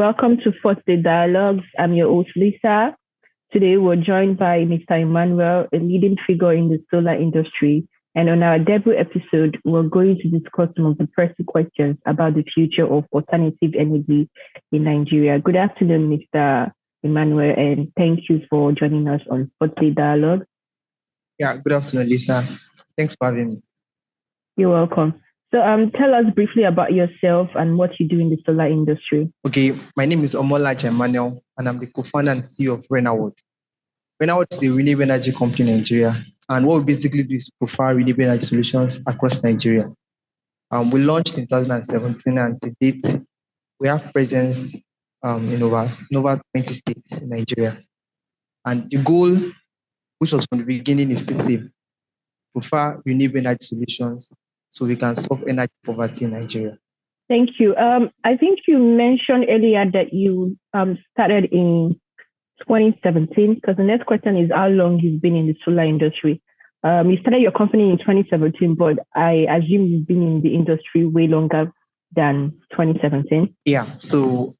welcome to Fourth Day Dialogues. I'm your host, Lisa. Today, we're joined by Mr. Emmanuel, a leading figure in the solar industry. And on our debut episode, we're going to discuss some of the pressing questions about the future of alternative energy in Nigeria. Good afternoon, Mr. Emmanuel, and thank you for joining us on Fourth Day Dialogue. Yeah, good afternoon, Lisa. Thanks for having me. You're welcome. So tell us briefly about yourself and what you do in the solar industry. Okay, my name is Omolaja Emmanuel, and I'm the co-founder and CEO of Renaward. Renaward is a renewable energy company in Nigeria, and what we basically do is provide renewable energy solutions across Nigeria. We launched in 2017, and to date, we have presence in over 20 states in Nigeria. And the goal, which was from the beginning, is to save, provide renewable energy solutions so we can solve energy poverty in Nigeria. Thank you. I think you mentioned earlier that you started in 2017, because the next question is how long you've been in the solar industry. You started your company in 2017, but I assume you've been in the industry way longer than 2017. Yeah, so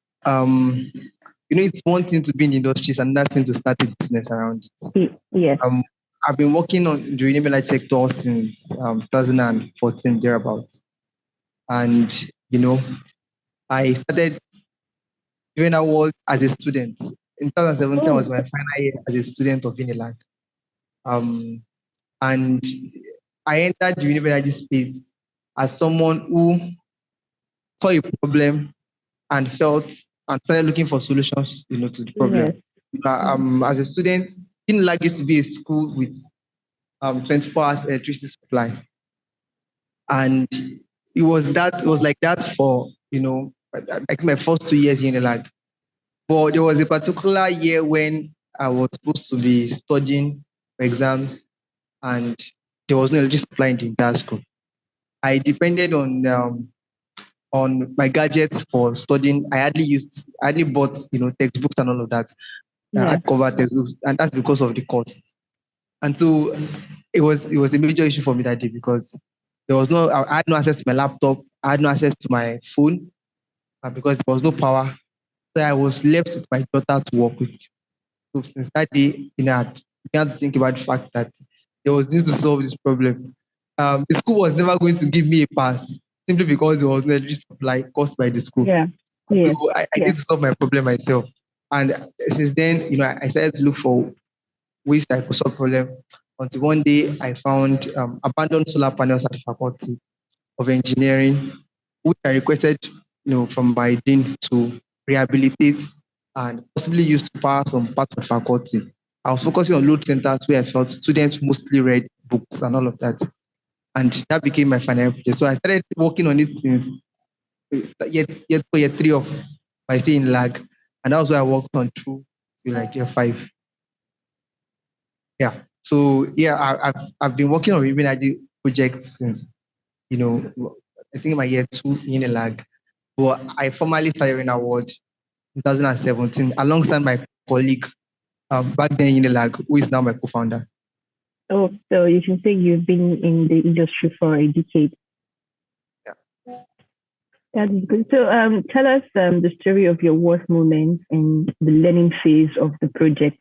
it's one thing to be in the industry and another thing to start a business around it. Yes. I've been working on the renewable energy sector since 2014, thereabouts. And, I started doing that work as a student. In 2017 was my final year as a student of Unilag. And I entered the renewable energy space as someone who saw a problem and started looking for solutions, to the problem. Yes. As a student, Unilag used to be a school with 24 hours electricity supply. And it was like that for, like my first 2 years in Unilag. But there was a particular year when I was supposed to be studying for exams and there was no electricity supply in the entire school. I depended on my gadgets for studying. I hardly bought, textbooks and all of that. I covered textbooks, and that's because of the cost. And so it was a major issue for me that day because I had no access to my laptop, I had no access to my phone because there was no power. So I was left with my daughter to work with. So since that day, I began to think about the fact that there was need to solve this problem. The school was never going to give me a pass simply because there was no electricity supply caused by the school. Yeah. So I need to solve my problem myself. And since then, I started to look for ways that I could solve the problem. Until one day, I found abandoned solar panels at the Faculty of Engineering, which I requested, from my dean to rehabilitate and possibly use to power some parts of the faculty. I was focusing on load centers where I felt students mostly read books and all of that. And that became my final project. So I started working on it since year 3 of my stay in lag. And that was where I worked on through to like year 5. Yeah. So I've been working on renewable energy projects since, I think my year 2 in a lag. But I formally started in award in 2017 alongside my colleague back then in the lag, who is now my co-founder. Oh, so you can say you've been in the industry for a decade. Yeah. That is good. So tell us the story of your worst moments in the learning phase of the project,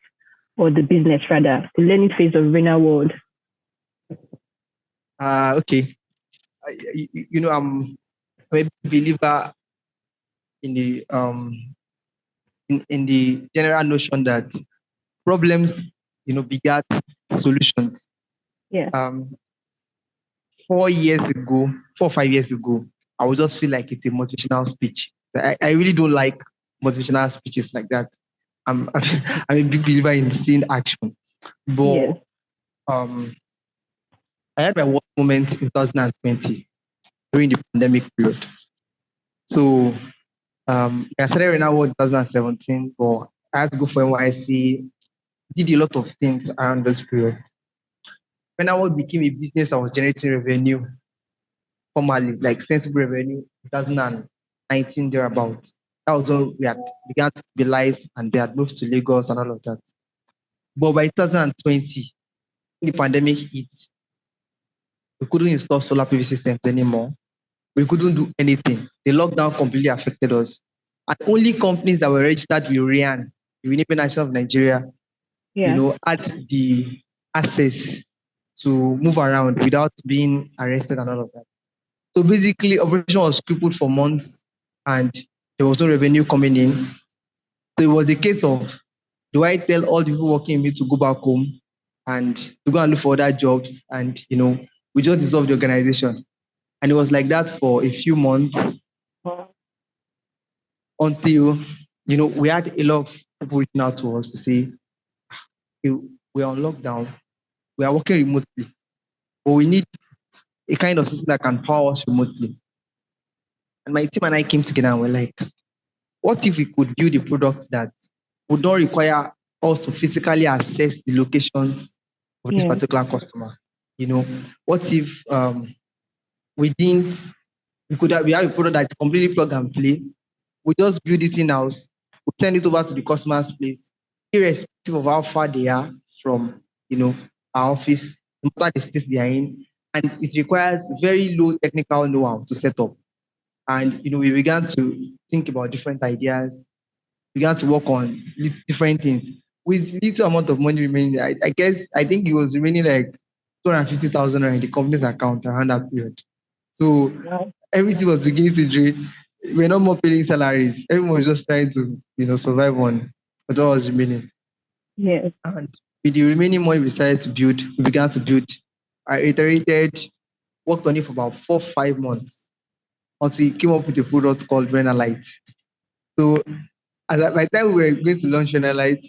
or the business rather, the learning phase of Renaward. Okay. I'm a believer in the in the general notion that problems, begat solutions. Yeah. 4 or 5 years ago, I would just feel like it's a motivational speech. So I really don't like motivational speeches like that. I'm a big believer in seeing action. But I had my worst moment in 2020 during the pandemic period. So I started Renaward in 2017, but I had to go for NYC, did a lot of things around this period. Renaward became a business that was generating revenue formally, like sensible revenue, 2019 thereabouts. That was when we had began to stabilize and we had moved to Lagos and all of that. But by 2020, the pandemic hit, we couldn't install solar PV systems anymore. We couldn't do anything. The lockdown completely affected us. And only companies that were registered with RIAN, the Renewable Nation of Nigeria, had the access to move around without being arrested and all of that. So basically, operation was crippled for months and there was no revenue coming in. So it was a case of, do I tell all the people working in me to go back home and to go and look for other jobs? And, we just dissolved the organization. And it was like that for a few months until, we had a lot of people reaching out to us to say, "Hey, we're on lockdown, we are working remotely, but we need a kind of system that can power us remotely." And my team and I came together and we're like, what if we could build a product that would not require us to physically assess the locations of this particular customer? What if we didn't, we have a product that's completely plug and play. We just build it in-house, we send it over to the customer's place, irrespective of how far they are from, our office, no matter the state they are in. And it requires very low technical know-how to set up. And, we began to think about different ideas, began to work on different things. With little amount of money remaining, I think it was remaining like 250,000 in the company's account around that period. So everything was beginning to drain. We're not more paying salaries. Everyone was just trying to, survive on what was remaining. Yes. And with the remaining money we began to build. I iterated, worked on it for about 4-5 months until we came up with a product called Renalight. So by the time we were going to launch Renalight,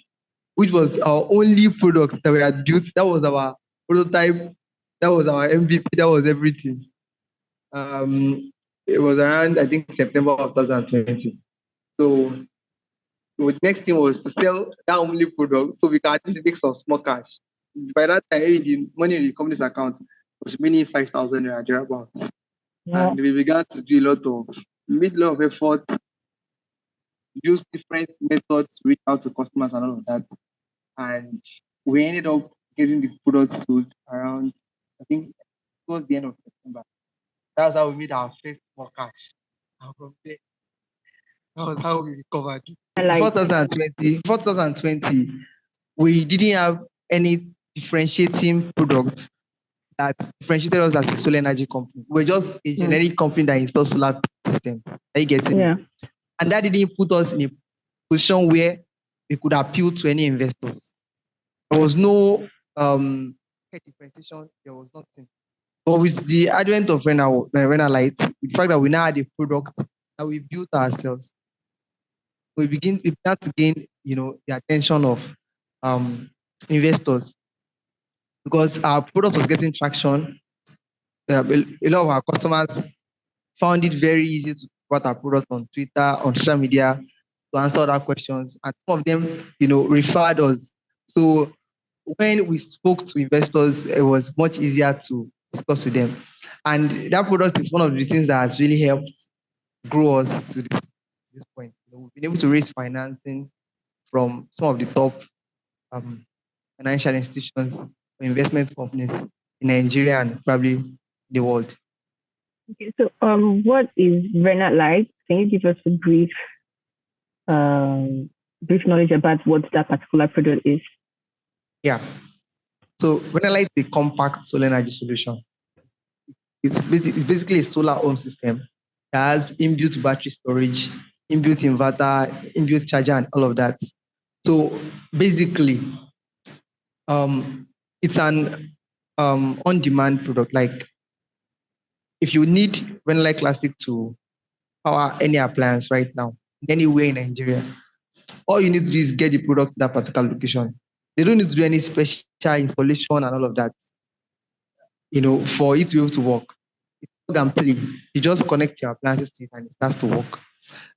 which was our only product that we had built, that was our prototype, that was our MVP, that was everything. It was around, I think, September of 2020. So the next thing was to sell that only product so we can at least make some small cash. By that time, the money in the company's account was remaining 5,000 naira thereabouts. And we began to do a lot of effort, use different methods to reach out to customers and all of that. And we ended up getting the product sold around, I think, towards the end of September. That's how we made our first more cash. And from there, that was how we recovered. Before 2020, we didn't have any differentiating product that differentiated us as a solar energy company. We're just a generic company that installs solar systems. Are you getting it? And that didn't put us in a position where we could appeal to any investors. There was no differentiation, there was nothing. But with the advent of Renalight, the fact that we now had a product that we built ourselves, we began to gain, the attention of investors because our product was getting traction. A lot of our customers found it very easy to put our product on Twitter, on social media, to answer other questions. And some of them, referred us. So when we spoke to investors, it was much easier to discuss with them. And that product is one of the things that has really helped grow us to this point. We've been able to raise financing from some of the top financial institutions, investment companies in Nigeria and probably the world. Okay, so what is Renalight? Can you give us a brief knowledge about what that particular product is? Yeah. So Renalight is a compact solar energy solution. It's basically a solar home system that has inbuilt battery storage, inbuilt inverter, inbuilt charger, and all of that. So basically, it's an on-demand product. Like if you need Renalight Classic to power any appliance right now, anywhere in Nigeria, all you need to do is get the product to that particular location. They don't need to do any special installation and all of that, for it to be able to work. It's plug and play. You just connect your appliances to it and it starts to work.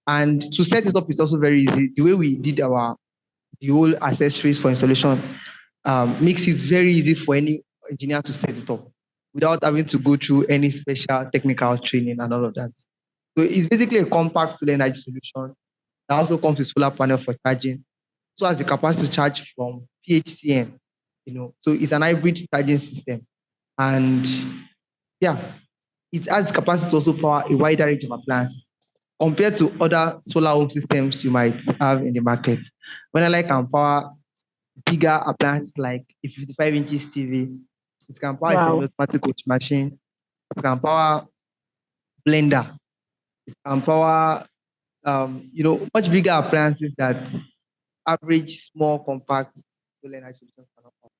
And to set it up is also very easy. The way we did the whole accessories for installation makes it very easy for any engineer to set it up without having to go through any special technical training and all of that. So it's basically a compact solar energy solution that also comes with solar panel for charging. So has the capacity to charge from PHCN, so it's an hybrid charging system. And yeah, it has the capacity to also power a wider range of appliances compared to other solar home systems you might have in the market. When I like can power bigger appliances like a 55 inches TV, it can power a Wow. semi-automatic washing machine, it can power blender, it can power much bigger appliances that average small compact solar energy solutions cannot power.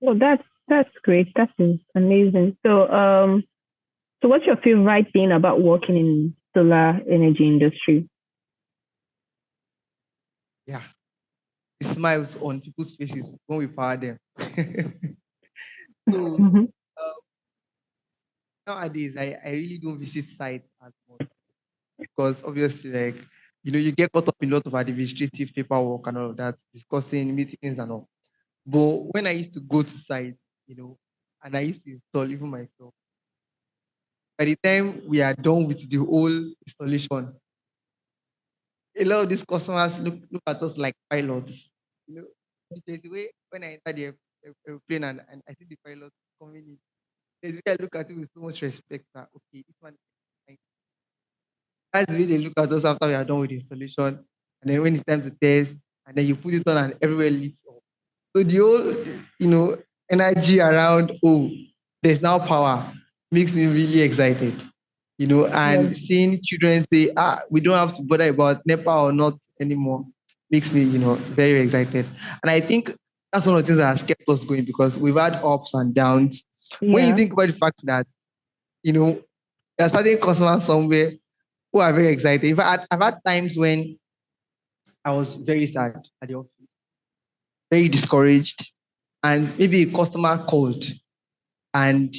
Well, that's great. That is amazing. So what's your favorite thing about working in solar energy industry? Yeah, the smiles on people's faces when we power them. So Mm-hmm. uh, nowadays, I really don't visit sites as much because obviously, like, you get caught up in a lot of administrative paperwork and all of that, discussing meetings and all. But when I used to go to site, and I used to install even myself, by the time we are done with the whole installation, a lot of these customers look at us like pilots. You know, there's a way when I enter the airplane and I see the pilot coming in, there's a way I look at it with so much respect that okay, this one is fine. That's the way they look at us after we are done with the installation. And then when it's time to test, and then you put it on and everywhere lights up. So the whole, energy around, oh, there's now power makes me really excited. Yes. And seeing children say, we don't have to bother about NEPA or not anymore makes me, very excited. And I think that's one of the things that has kept us going because we've had ups and downs. When you Yeah. think about the fact that, there are certain customers somewhere who are very excited. In fact, I've had times when I was very sad at the office, very discouraged, and maybe a customer called and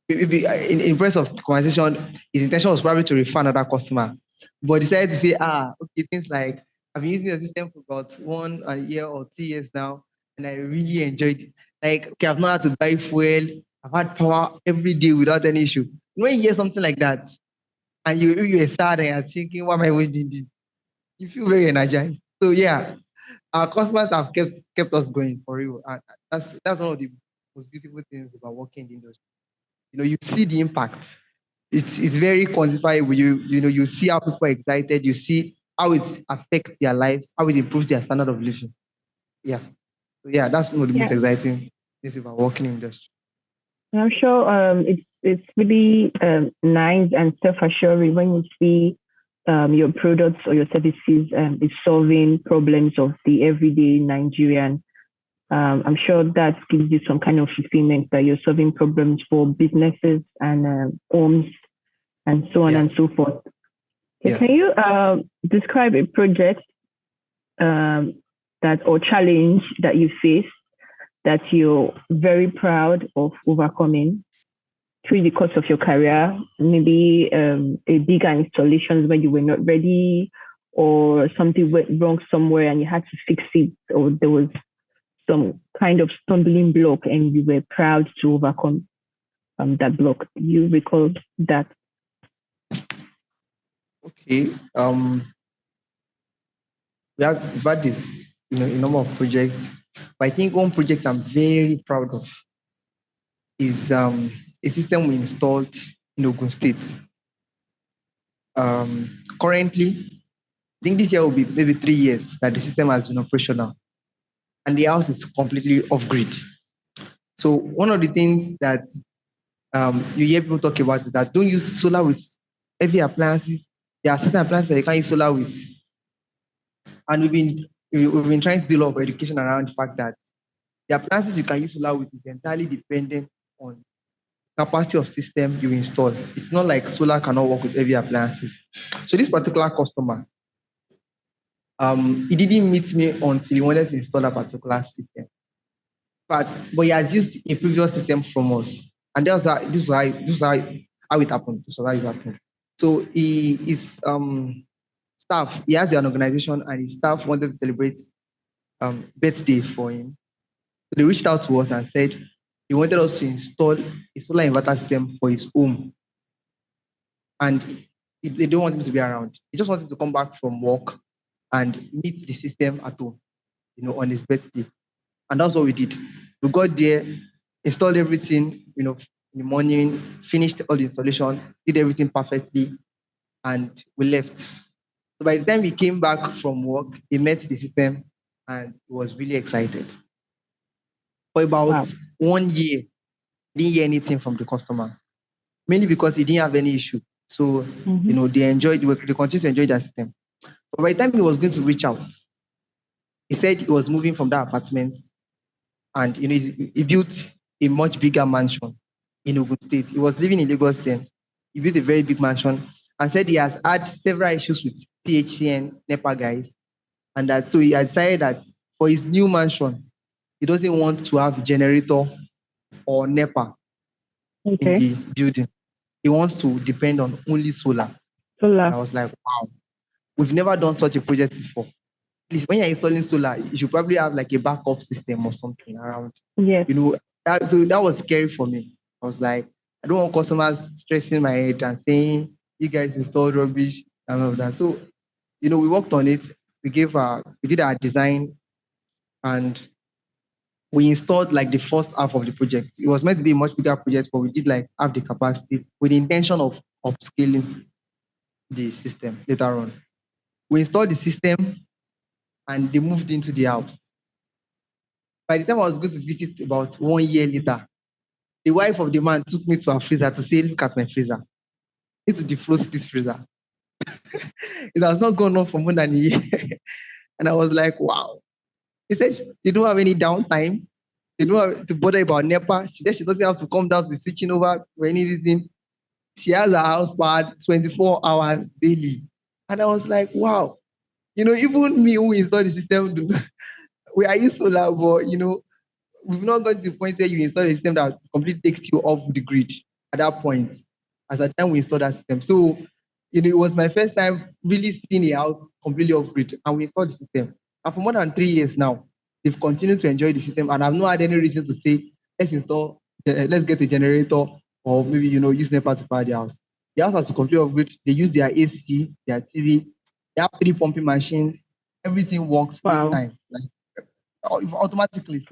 maybe in place of conversation, his intention was probably to refer another customer, but decided to say, okay, things like I've been using the system for about 1 year or 2 years now, and I really enjoyed it. Like, okay, I've not had to buy fuel, I've had power every day without any issue. When you hear something like that, and you are sad and you're thinking, why am I doing this? You feel very energized. So yeah, our customers have kept us going for real. And that's one of the most beautiful things about working in the industry. You see the impact. It's very quantifiable. You see how people are excited. You see how it affects their lives, how it improves their standard of living. Yeah. So yeah, that's one of the most Yeah. exciting things about working in industry. I'm sure it's really nice and self-assuring when you see your products or your services is solving problems of the everyday Nigerian. I'm sure that gives you some kind of fulfillment that you're solving problems for businesses and homes and so on Yeah. and so forth. Okay, Yeah. can you describe a project that or challenge that you faced that you're very proud of overcoming through the course of your career? Maybe a bigger installations when you were not ready, or something went wrong somewhere and you had to fix it, or there was some kind of stumbling block and you were proud to overcome that block. Do you recall that? Okay. We've had this, a number of projects. But I think one project I'm very proud of is a system we installed in Ogun State. Currently, I think this year will be maybe 3 years that the system has been operational, and the house is completely off grid. So one of the things that you hear people talk about is that don't use solar with heavy appliances. There are certain appliances that you can't use solar with, and we've been trying to do a lot of education around the fact that the appliances you can use solar with is entirely dependent on capacity of system you install. It's not like solar cannot work with heavy appliances. So this particular customer, he didn't meet me until he wanted to install a particular system. But he has used a previous system from us, and this was how it happened. This was how it happened. So his staff, he has an organization, and his staff wanted to celebrate birthday for him. So they reached out to us and said he wanted us to install a solar inverter system for his home, and they don't want him to be around. They just want him to come back from work and meet the system at home, on his birthday. And that's what we did. We got there, installed everything, in the morning, finished all the installation, did everything perfectly, and we left. So by the time he came back from work, he met the system and he was really excited. For about Wow. 1 year, he didn't hear anything from the customer, mainly because he didn't have any issue. So, Mm-hmm. they continued to enjoy their system. But by the time he was going to reach out, he said he was moving from that apartment and he built a much bigger mansion in Ogun State. He was living in Lagos then. He built a very big mansion and said he has had several issues with PHCN NEPA guys, and that so he had decided that for his new mansion, he doesn't want to have generator or NEPA in Okay. the building. He wants to depend on only solar. Solar. I was like, wow, we've never done such a project before. Please, when you're installing solar, you should probably have like a backup system or something around. Yes. So that was scary for me. I was like, I don't want customers stressing my head and saying you guys installed rubbish and all of that. So, we worked on it. We did our design and we installed like the first half of the project. It was meant to be a much bigger project, but we did like half the capacity with the intention of upscaling the system later on. We installed the system and they moved into the house. By the time I was going to visit about 1 year later, the wife of the man took me to her freezer to say, look at my freezer. I need to defrost this freezer. It has not gone on for more than a year. And I was like, wow. He said they don't have any downtime. They don't have to bother about NEPA. She said she doesn't have to come down to be switching over for any reason. She has a house powered 24 hours daily. And I was like, wow. Even me who installed the system, we are used solar, but we've not got to the point where you install a system that completely takes you off the grid at that point, as at the time we installed that system. So, it was my first time really seeing a house completely off grid, and we installed the system. And for more than 3 years now, they've continued to enjoy the system, and I've not had any reason to say, let's get a generator, or maybe, use NEPA to power the house. The house has to completely off grid. They use their AC, their TV, they have 3 pumping machines, everything works real Wow. time, like automatically.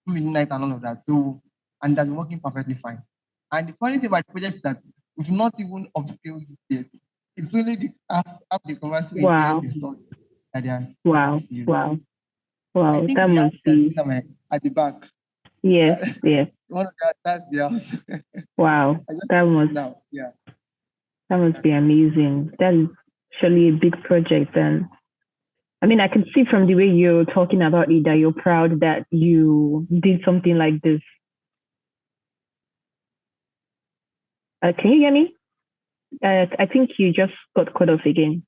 Midnight and all of that. So, and that's working perfectly fine. And the funny thing about the project is that we've not even upscaled it yet. It's only the half the commercial Wow. intelligence installed that they are Wow. supposed to use. Wow. I Wow. think That the house must that be. is at the back. Yes. Yes. One of that's the house. Wow. I just That must. now, yeah. That must be amazing. That is surely a big project, and I mean, I can see from the way you're talking about it that you're proud that you did something like this. Can you hear me? I think you just got cut off again.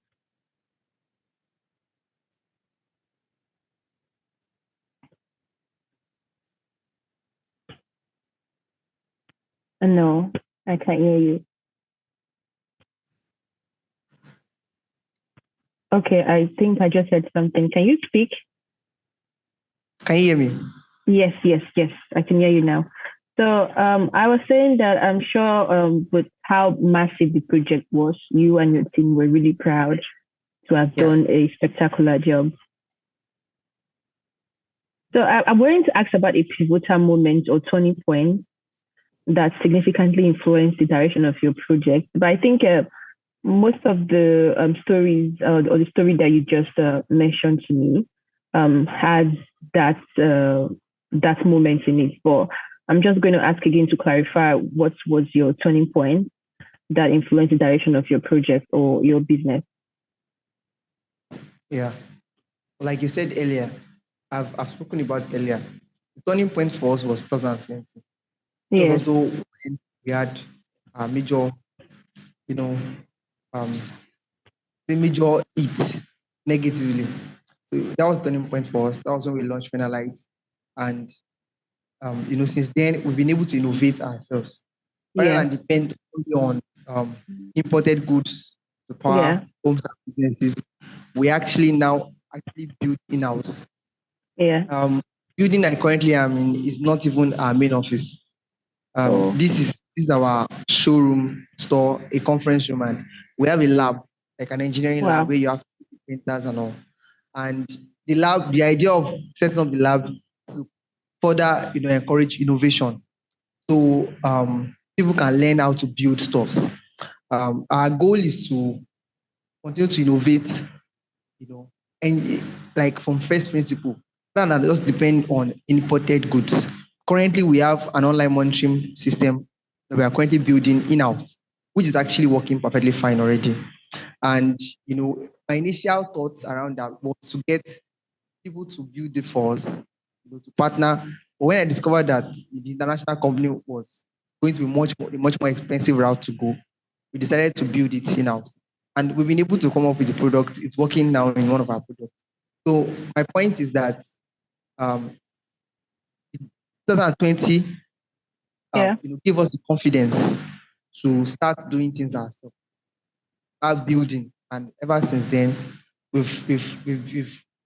No, I can't hear you. Okay, I think I just said something. Can you speak? Can you hear me? Yes, yes, yes. I can hear you now. So I was saying that I'm sure with how massive the project was, you and your team were really proud to have Yeah. done a spectacular job. So I'm going to ask about a pivotal moment or turning point that significantly influenced the direction of your project. But I think most of the stories or the story that you just mentioned to me has that moment in it. But I'm just going to ask again to clarify what was your turning point that influenced the direction of your project or your business. Yeah. Like you said earlier, I've spoken about earlier. The turning point for us was 2020. It was Yes. also when we had a major, you know, um, the major hit negatively. So that was the turning point for us. That was when we launched Finalight. And since then we've been able to innovate ourselves rather Yeah. than depend only on imported goods to Yeah. power homes and businesses. We actually now actually build in-house. Yeah. Building I currently am in is not even our main office. Oh. This is our showroom store, a conference room, and we have a lab, like an engineering lab Wow. where you have printers and all. And the idea of setting up the lab is to further, encourage innovation. So people can learn how to build stuff. Our goal is to continue to innovate, and like from first principle, rather than just depend on imported goods. Currently, we have an online monitoring system that we are currently building in-house, which is actually working perfectly fine already. And my initial thoughts around that was to get people to build it for us, to partner. But when I discovered that the international company was going to be a much more expensive route to go, we decided to build it in-house. And we've been able to come up with the product. It's working now in one of our products. So my point is that um, 2020 give us the confidence to start doing things ourselves, start building. And ever since then, we've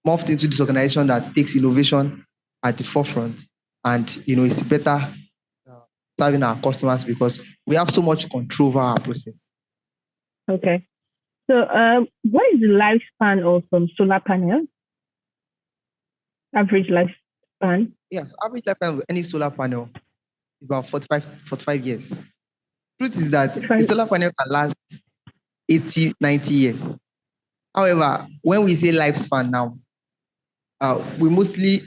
morphed into this organization that takes innovation at the forefront. And it's better serving our customers because we have so much control over our process. Okay. So, what is the lifespan of solar panel? Average lifespan? Yes, average lifespan of any solar panel is about 45 years. Truth is that a solar panel can last 80, 90 years. However, when we say lifespan now, we mostly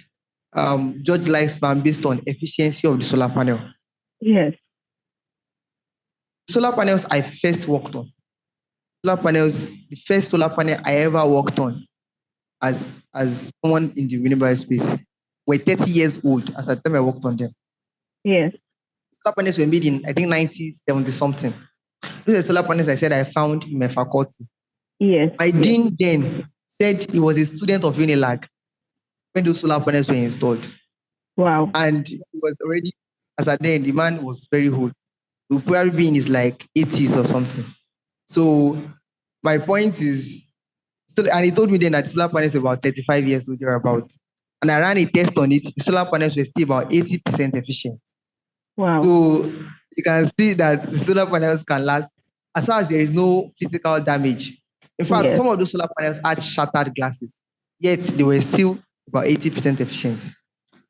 judge lifespan based on efficiency of the solar panel. Yes. Solar panels I first worked on. The first solar panel I ever worked on as someone in the renewable space were 30 years old as at the time I worked on them. Yes. Solar panels were made in, I think, 1970 something. Those are solar panels I said I found in my faculty. Yes. My dean then said he was a student of Unilag when those solar panels were installed. Wow. And he was already, as at then, the man was very old. He would probably be in his like 80s or something. So my point is, and he told me then that the solar panels were about 35 years old, thereabouts. And I ran a test on it. The solar panels were still about 80% efficient. Wow. So you can see that the solar panels can last as far as there is no physical damage. In fact, some of those solar panels had shattered glasses, yet they were still about 80% efficient.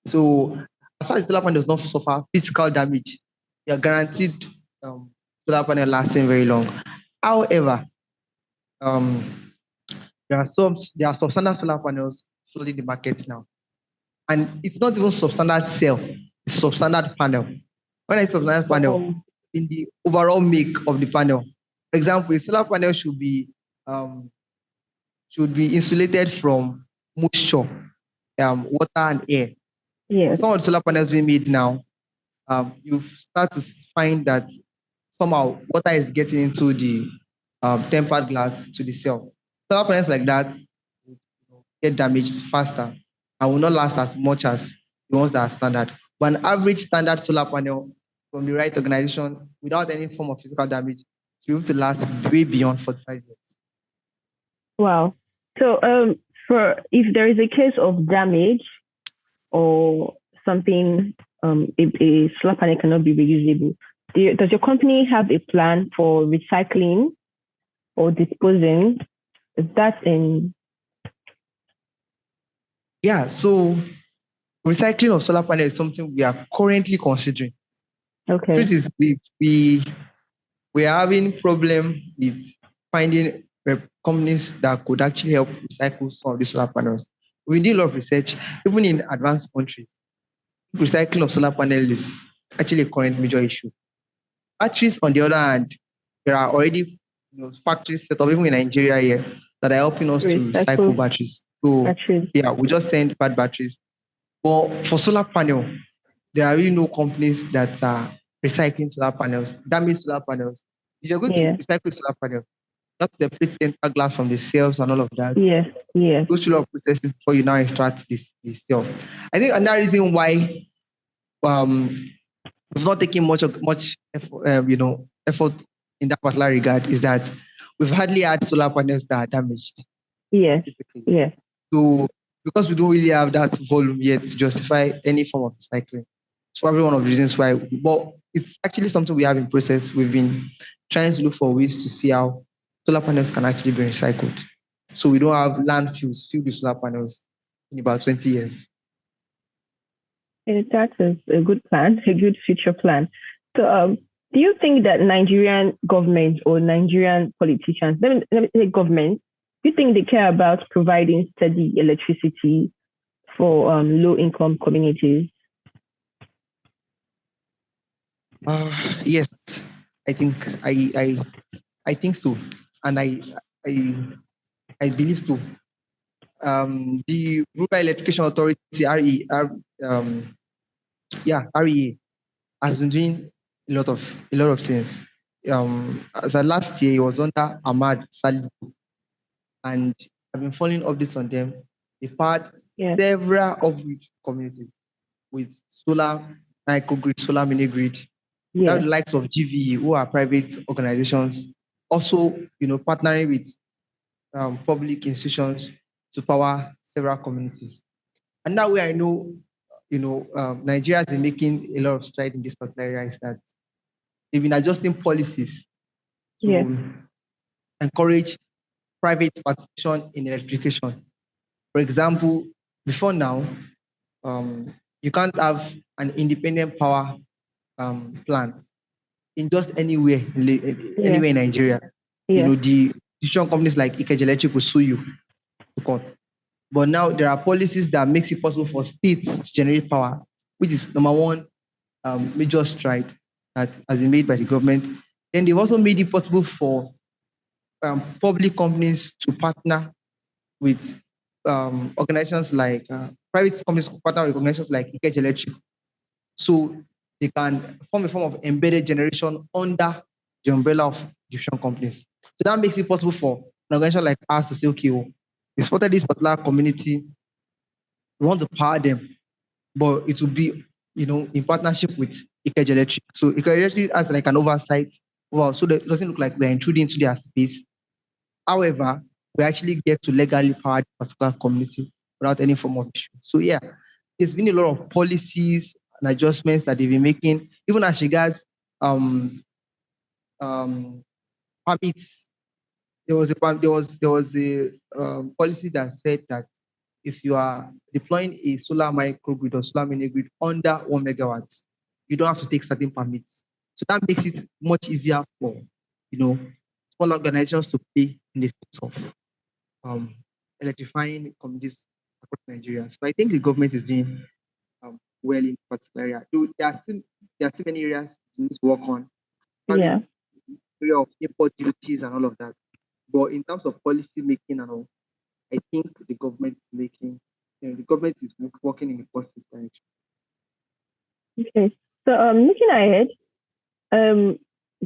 So as far as the solar panel does not suffer physical damage, you are guaranteed solar panel lasting very long. However, there are substandard solar panels flooding the market now. And it's not even substandard cell, it's substandard panel. When I say substandard panel, in the overall make of the panel. For example, a solar panel should be insulated from moisture, water and air. Yes. Some of the solar panels being made now, you start to find that somehow water is getting into the tempered glass to the cell. Solar panels like that get damaged faster and will not last as much as the ones that are standard. But an average standard solar panel from the right organization without any form of physical damage to be able to last way beyond 45 years. Wow. So for if there is a case of damage or something, a solar panel cannot be reusable, does your company have a plan for recycling or disposing? Is that in? Yeah, so recycling of solar panel is something we are currently considering. Okay. Truth is, we are having problem with finding companies that could actually help recycle some of the solar panels. We did a lot of research, even in advanced countries. Recycling of solar panels is actually a current major issue. Batteries, on the other hand, there are already factories set up even in Nigeria here that are helping us to recycle batteries. So yeah, we just send bad batteries. But for solar panel, there are really no companies that are recycling solar panels, damaged solar panels. If you're going to recycle solar panels, not separate tempered glass from the cells and all of that. Yes. Go through a lot of processes before you now extract this cell. I think another reason why we've not taken much effort in that particular regard is that we've hardly had solar panels that are damaged. Yes. Yes. So because we don't really have that volume yet to justify any form of recycling, it's probably one of the reasons why. But it's actually something we have in process. We've been trying to look for ways to see how solar panels can actually be recycled, so we don't have landfills filled with solar panels in about 20 years. That is a good plan, a good future plan. So do you think that Nigerian government or Nigerian politicians, let me say government, do you think they care about providing steady electricity for low income communities? Yes, I think I think so, and I I believe so. The Rural Electrification Authority REA has been doing a lot of things. As of last year, it was under Ahmad Salih, and I've been following updates on them. They've had Yes, several outreach communities with solar microgrid, solar mini grid. We have yes, the likes of GVE, who are private organizations, also partnering with public institutions to power several communities. And that way, I know Nigeria is making a lot of strides in this particular area. Is that they've been adjusting policies yes, to encourage private participation in electrification. For example, before now, you can't have an independent power plant in just yes, anywhere in Nigeria. yes, The distribution companies like Ikeja Electric will sue you to court. But now there are policies that makes it possible for states to generate power, which is number one major stride that has been made by the government. Then they've also made it possible for public companies to partner with organizations like private companies to partner with organizations like Ikeja Electric, so they can form a form of embedded generation under the umbrella of distribution companies. So that makes it possible for an organization like us to say, okay, oh, we spotted this particular community, we want to power them, but it will be, in partnership with Ikeja Electric. So Ikeja Electric has like an oversight. Well, so that it doesn't look like we're intruding into their space. However, we actually get to legally power the particular community without any form of issue. So yeah, there's been a lot of policies and adjustments that they've been making, even as regards um, um, permits. There was a policy that said that if you are deploying a solar microgrid or solar mini grid under 1 megawatts, you don't have to take certain permits. So that makes it much easier for you know small organizations to play in the space of um, electrifying communities across Nigeria. So I think the government is doing well in particular area. Though there are still many areas we need to work on, probably yeah. area of import duties and all of that. But in terms of policy making and all, I think the government is working in a positive direction. Okay. So looking ahead, um,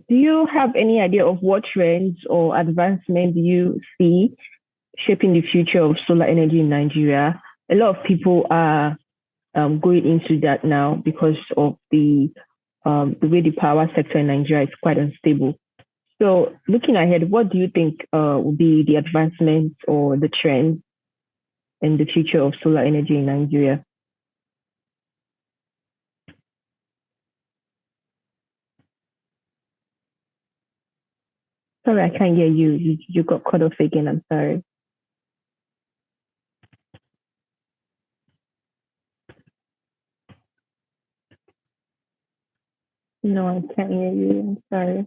do you have any idea of what trends or advancement do you see shaping the future of solar energy in Nigeria? A lot of people are going into that now because of the way the power sector in Nigeria is quite unstable. So, looking ahead, what do you think will be the advancements or the trends in the future of solar energy in Nigeria? Sorry, I can't hear you. You got cut off again. I'm sorry. No, I can't hear you. I'm sorry.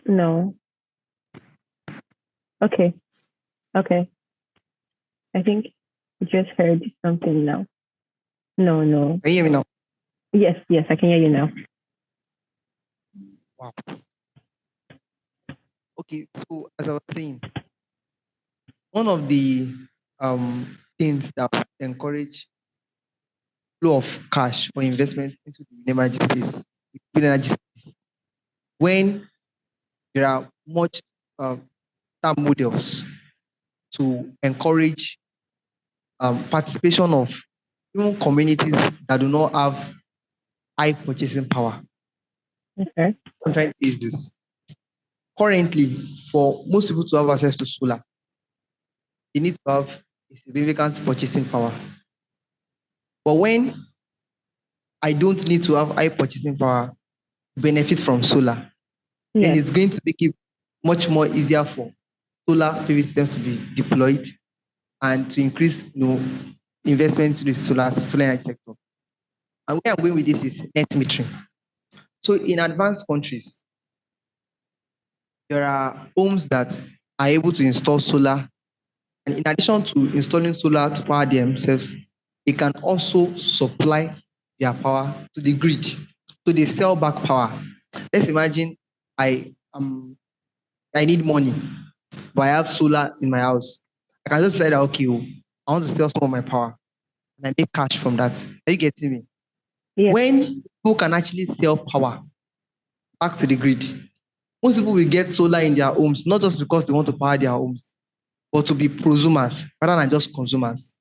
No. Okay. Okay. I think I just heard something now. No, no. Can you hear me now? Yes, yes, I can hear you now. Wow. Okay, so as I was saying, one of the things that encourage flow of cash or investment into the green energy space, when there are much term models to encourage participation of even communities that do not have high purchasing power. Okay. I'm trying to say is this. Currently, for most people to have access to solar, they need to have a significant purchasing power. But when I don't need to have high purchasing power to benefit from solar, then Yes. it's going to make it much more easier for solar PV systems to be deployed and to increase investments to the solar energy sector. And where I'm going with this is net metering. So in advanced countries, there are homes that are able to install solar. And in addition to installing solar to power themselves, they can also supply their power to the grid. So they sell back power. Let's imagine I I need money, but I have solar in my house. I can just say that okay, oh, I want to sell some of my power and I make cash from that. Are you getting me? Yeah. When people can actually sell power back to the grid, most people will get solar in their homes, not just because they want to power their homes, but to be prosumers rather than just consumers,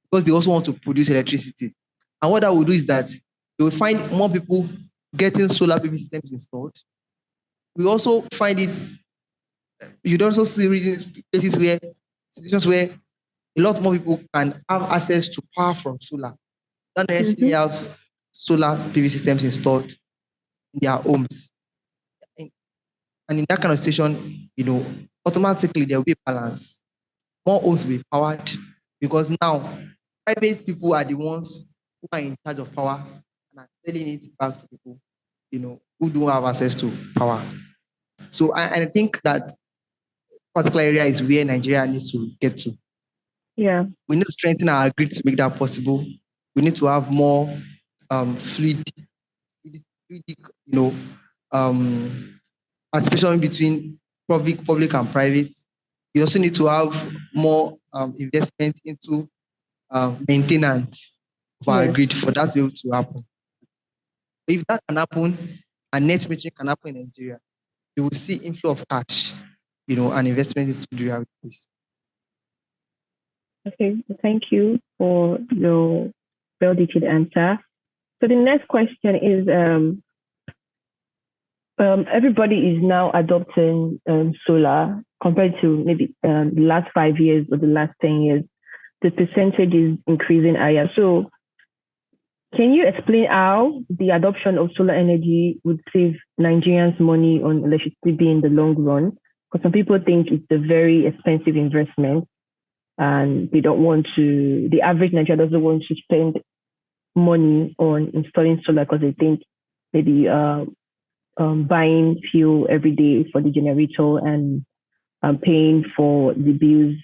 because they also want to produce electricity. And what that will do is that you will find more people getting solar PV systems installed. We also find it, you'd also see reasons, places where, situations where a lot more people can have access to power from solar, don't necessarily Mm-hmm. have solar PV systems installed in their homes. And in that kind of situation, automatically there will be balance. More homes will be powered because now private people are the ones who are in charge of power and are selling it back to people, who don't have access to power. So I think that particular area is where Nigeria needs to get to. Yeah. We need to strengthen our grid to make that possible. We need to have more fluid, fluidic, um, participation between public and private. You also need to have more investment into maintenance of our Yes. grid for that to be able to happen. If that can happen and net metering can happen in Nigeria, you will see inflow of cash, and investment into the realities. Okay. Thank you for your well-detailed answer. So the next question is everybody is now adopting solar compared to maybe the last 5 years or the last 10 years. The percentage is increasing higher. So can you explain how the adoption of solar energy would save Nigerians money on electricity bill in the long run? Because some people think it's a very expensive investment and they don't want to, the average Nigerian doesn't want to spend money on installing solar because they think maybe buying fuel every day for the generator and paying for the bills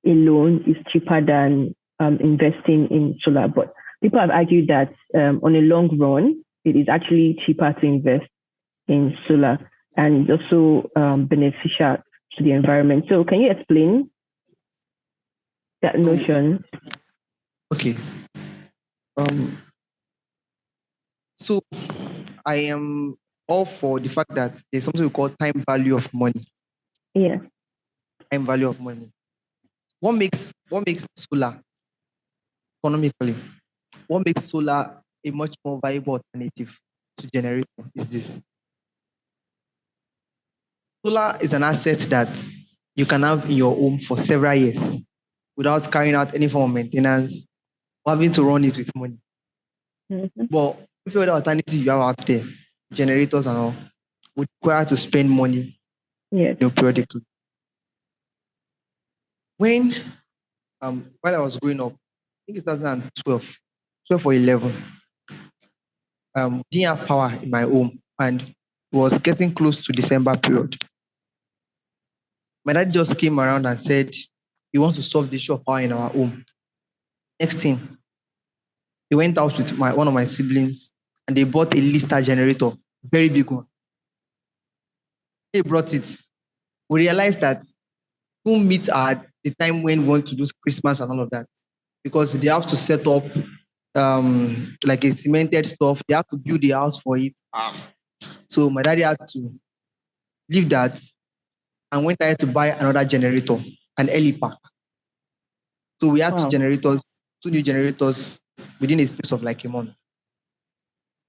alone is cheaper than investing in solar. But people have argued that on a long run, it is actually cheaper to invest in solar and also beneficial to the environment. So can you explain that notion? Okay. So I am all for the fact that there's something we call time value of money. Yeah. Time value of money. What makes solar economically? What makes solar a much more viable alternative to generator is this. Solar is an asset that you can have in your home for several years without carrying out any form of maintenance or having to run it with money. Mm-hmm. But if other alternative you have out there, generators and all, would require to spend money, Yes. periodically. When while I was growing up, I think 2012, 12 or 11, didn't have power in my home and it was getting close to December period. My dad just came around and said he wants to solve the issue of power in our home. Next thing, he went out with one of my siblings and they bought a Lister generator, very big one. They brought it. We realized that we won't meet at the time when we want to do Christmas and all of that because they have to set up like a cemented stuff. They have to build the house for it. So my daddy had to leave that and went ahead to buy another generator, an LE pack. So we had Wow. two new generators within a space of like a month.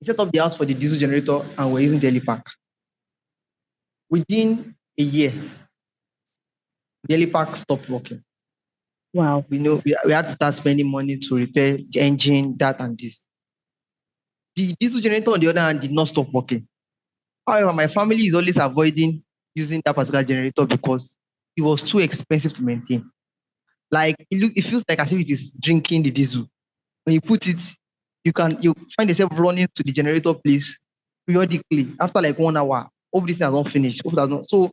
We set up the house for the diesel generator and we're using the LE pack. Within a year, the LE pack stopped working. Wow. We had to start spending money to repair the engine, that and this. The diesel generator, on the other hand, did not stop working. However, my family is always avoiding using that particular generator because it was too expensive to maintain. Like it feels like as if it is drinking the diesel. When you put it, you find yourself running to the generator place periodically after like 1 hour. Hope this has not finished. Hope that's not. So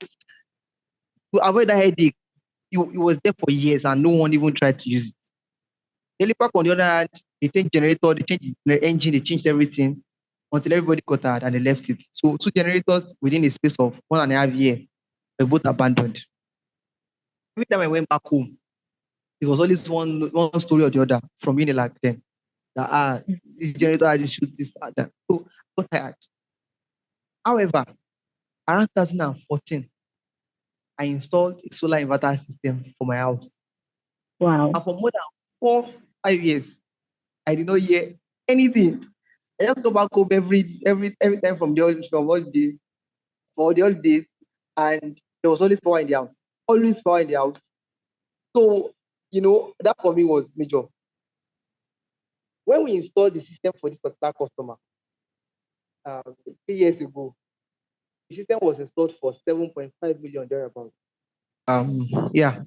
to avoid that headache, it was there for years and no one even tried to use it. Helipack, on the other hand, they changed generator, they changed the engine, they changed everything until everybody got tired and they left it. So two generators within a space of 1.5 years were both abandoned. Every time I went back home, it was always one story or the other from Unilag then. That this generator had to shoot this that. So I got tired. However, around 2014, I installed a solar inverter system for my house. Wow. And for more than 4, 5 years, I did not hear anything. I just go back home every time from holiday for the holidays, and there was always power in the house. Always power in the house. So that for me was major. When we installed the system for this particular customer 3 years ago, the system was installed for 7.5 million thereabouts. Yeah.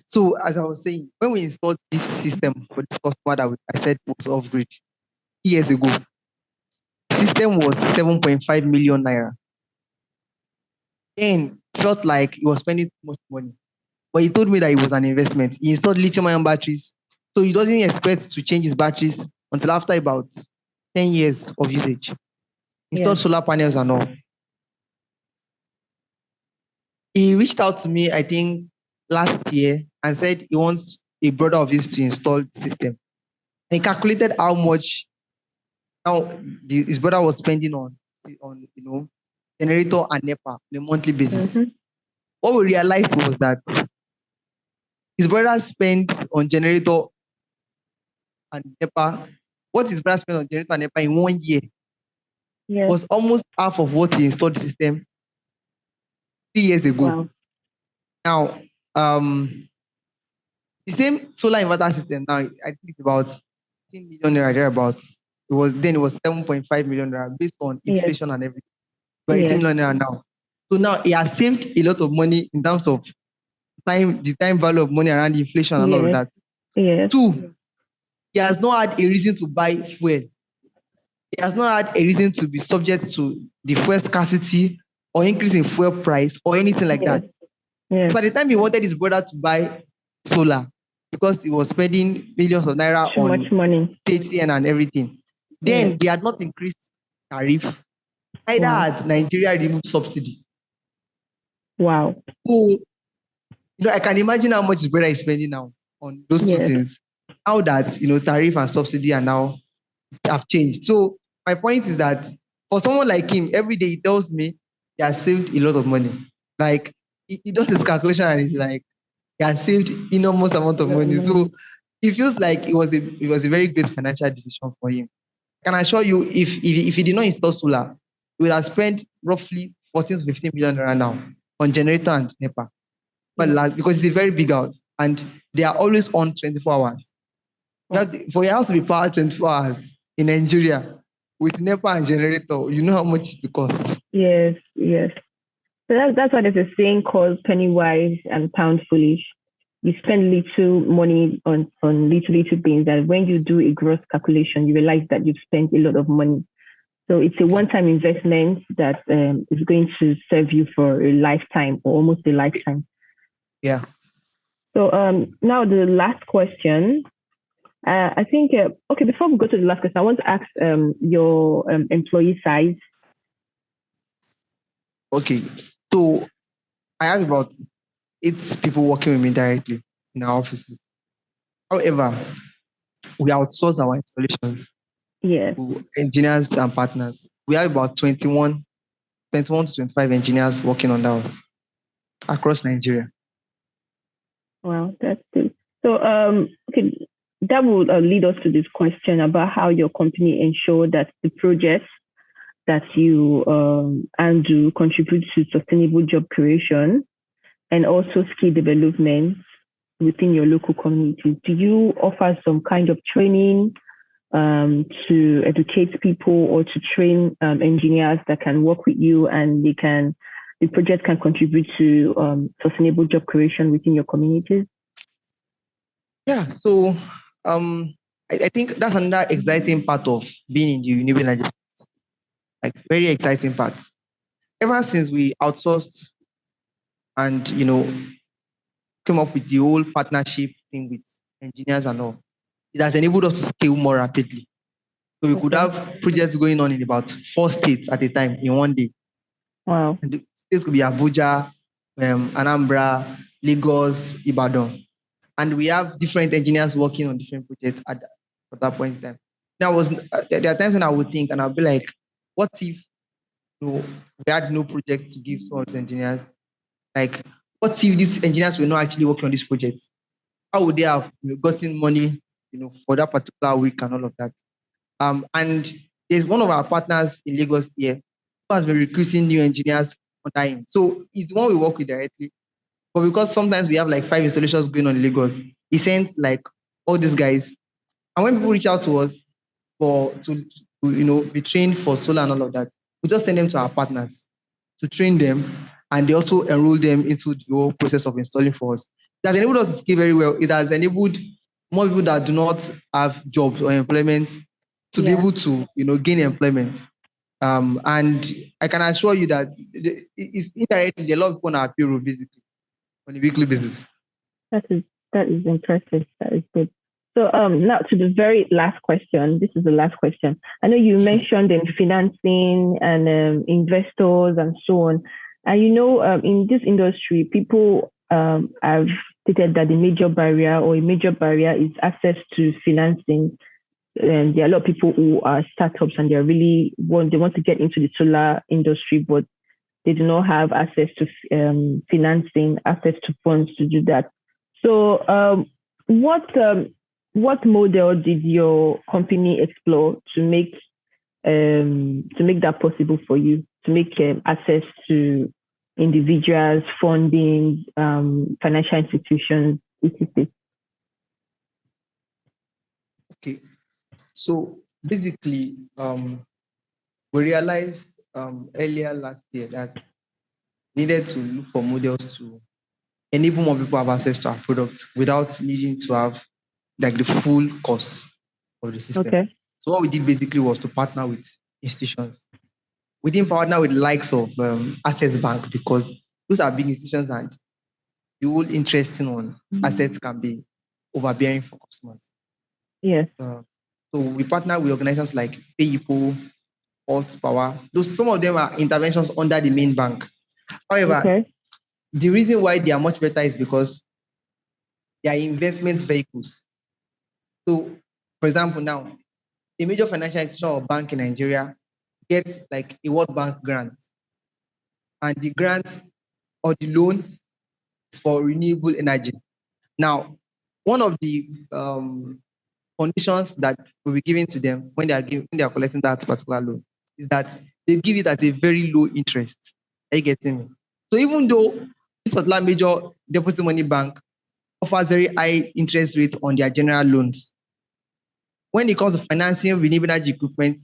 So as I was saying, when we installed this system for this customer that I said was off grid 3 years ago, the system was 7.5 million naira. Then felt like he was spending too much money. But he told me that it was an investment. He installed lithium-ion batteries. So he doesn't expect to change his batteries until after about 10 years of usage. Installed solar panels and all. He reached out to me, I think, last year and said he wants a brother of his to install the system. And he calculated how much now his brother was spending on generator and NEPA on a monthly basis. Mm-hmm. What we realized was that his brother spent on generator and NEPA, what his brother spent on generator and NEPA in 1 year was almost half of what he installed the system 3 years ago. Wow. Now, the same solar inverter system now, I think it's about 10 million naira thereabouts. It was 7.5 million naira based on inflation and everything. But 18 million naira now. So now he has saved a lot of money in terms of the time value of money around inflation and all of that. Two, he has not had a reason to buy fuel. He has not had a reason to be subject to the fuel scarcity or increase in fuel price or anything like that. So at the time he wanted his brother to buy solar because he was spending millions of naira Too on much money. PHCN and everything. Then they had not increased tariff. Neither had Nigeria removed subsidy. Wow. So, I can imagine how much his brother is spending now on those two things. Now that, tariff and subsidy are now have changed. So my point is that for someone like him, every day he tells me he has saved a lot of money. Like he does his calculation and he's like, he has saved enormous amount of money. So it feels like it was a very great financial decision for him. I can assure you, if he did not install solar, he would have spent roughly 14 to 15 million naira now on generator and NEPA. But because it's a very big house and they are always on 24 hours. For your house to be powered 24 hours in Nigeria with NEPA and generator, you know how much it costs. Yes. So that's why there's a saying called penny wise and pound foolish. You spend little money on little things, and when you do a gross calculation, you realize that you've spent a lot of money. So it's a one-time investment that is going to serve you for a lifetime or almost a lifetime. Yeah. So now the last question. I think, before we go to the last question, I want to ask your employee size. Okay. So I have about 8 people working with me directly in our offices. However, we outsource our installations to engineers and partners. We have about 21 to 25 engineers working on that across Nigeria. Wow, that's good. So, that will lead us to this question about how your company ensure that the projects that you and do contribute to sustainable job creation and also skill development within your local communities. Do you offer some kind of training to educate people or to train engineers that can work with you and the project can contribute to sustainable job creation within your communities? Yeah, so I think that's another exciting part of being in the renewable energy space. like very exciting part. Ever since we outsourced and came up with the whole partnership thing with engineers and all, it has enabled us to scale more rapidly. So we could have projects going on in about 4 states at a time in one day. Wow. And the states could be Abuja, Anambra, Lagos, Ibadan. And we have different engineers working on different projects at that point in time. There are times when I would think and I'll be like, what if we had no project to give some of these engineers? Like, what if these engineers were not actually working on this project? How would they have gotten money, for that particular week and all of that? And there's one of our partners in Lagos here who has been recruiting new engineers under him. So it's one we work with directly. But because sometimes we have like 5 installations going on in Lagos, he sends like all these guys. And when people reach out to us to be trained for solar and all of that, we just send them to our partners to train them, and they also enroll them into the whole process of installing for us. It has enabled us to scale very well. It has enabled more people that do not have jobs or employment to be able to gain employment. And I can assure you that it's indirectly a lot of people on our payroll basically on a weekly basis. That is impressive. That is good. So now to the very last question. This is the last question. I know you mentioned in financing and investors and so on. And in this industry, people have stated that the major barrier is access to financing. And there are a lot of people who are startups and they want to get into the solar industry, but they do not have access to financing, access to funds to do that. So, what model did your company explore to make that possible for you, to make access to individuals, funding, financial institutions, etc.? Okay, so basically, we realized earlier last year that we needed to look for models to enable more people have access to our product without needing to have like the full cost of the system. Okay. So what we did basically was to partner with institutions. We didn't partner with the likes of Access Bank because those are big institutions and the whole interest on assets can be overbearing for customers. Yes. So we partner with organizations like PayPal, Alt Power. Some of them are interventions under the main bank. However, the reason why they are much better is because they are investment vehicles. So, for example, now, a major financial institution or bank in Nigeria gets like a World Bank grant. And the grant or the loan is for renewable energy. Now, one of the conditions that will be given to them when they are collecting that particular loan is that they give it at a very low interest. Are you getting me? So even though this particular major deposit money bank offers very high interest rate on their general loans, when it comes to financing renewable energy equipment,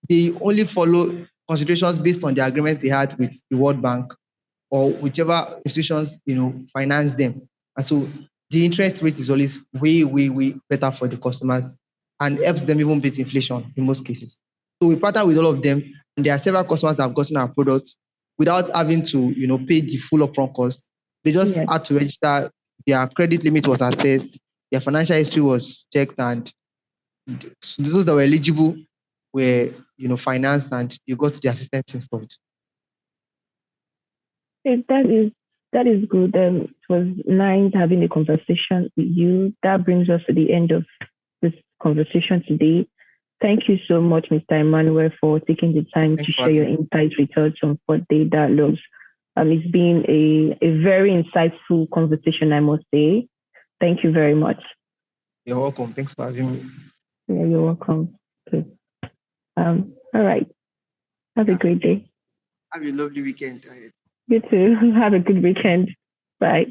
they only follow considerations based on the agreement they had with the World Bank or whichever institutions finance them. And so the interest rate is always way, way, way better for the customers and helps them even beat inflation in most cases. So we partner with all of them, and there are several customers that have gotten our products without having to pay the full upfront cost. They just had to register, their credit limit was assessed, their financial history was checked, and those that were eligible were financed, and you got their systems installed. That is good. It was nice having a conversation with you. That brings us to the end of this conversation today. Thank you so much, Mr. Emmanuel, for taking the time to share your insights with us on 4-day dialogues. It's been a very insightful conversation, I must say. Thank you very much. You're welcome. Thanks for having me. Yeah, you're welcome. Okay. All right. Have a great day. Have a lovely weekend. You too. Have a good weekend. Bye.